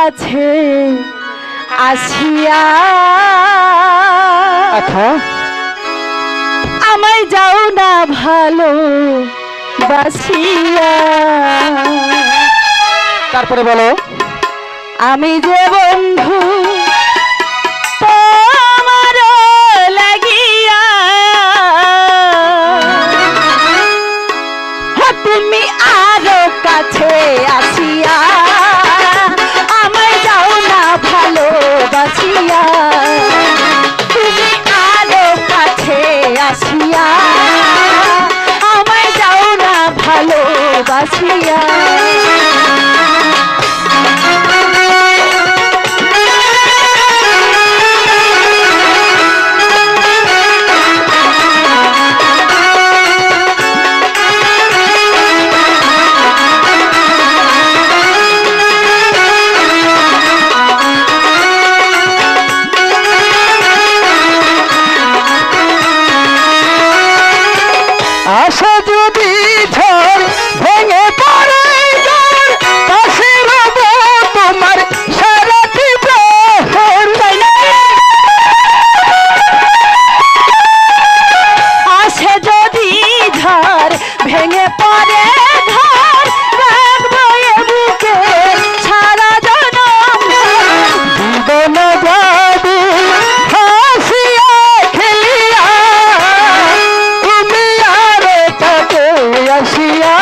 কাছে আসিয়া আচ্ছা আমায় যাও না ভালো বাসিয়া। তারপরে বলো আমি যে বন্ধু তোমার লাগিয়া তুমি আরো কাছে আসিয়া আমায় যাও না ভালোবাসিয়া। তুমি আরো কাছে আসিয়া আমায় যাও না ভালোবাসিয়া। আশা যদি ঝড় ভেঙে পড়ে যার পাশে রব তোমার সারাটি প্রহর। আসে যদি ঝড় ভেঙে পড়ে ঘর রাখবো এ বুকে সারা জনম। জীবন যাবে হাসিয়া খেলিয়া তুমি আরে তাকে আসিয়া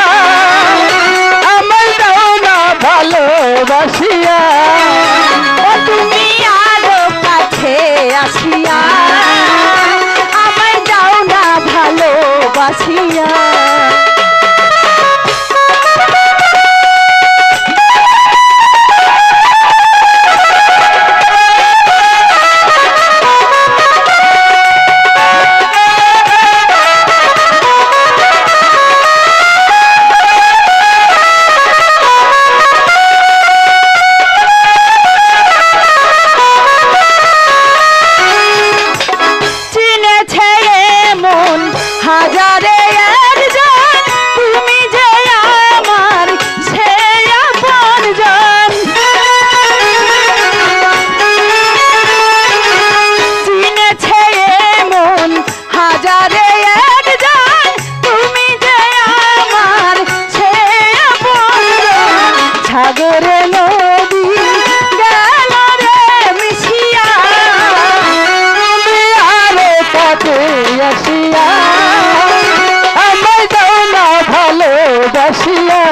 আমায় দাও না ভালোবাসিয়া। তুমি আরো কাছে আসিয়া আমায় যাও না ভালোবাসিয়া। চিনেছে এমন হাজারে একজন তুমি যে আমার সে আপনজন। চিনেছে এমন হাজারে একজন তুমি যে আমার সে আপনজন। সাগরে নদী গেল রে মিশিয়া তুমি আরে তাকে আসিয়া আমায় দাও না ভালোবাসিয়া।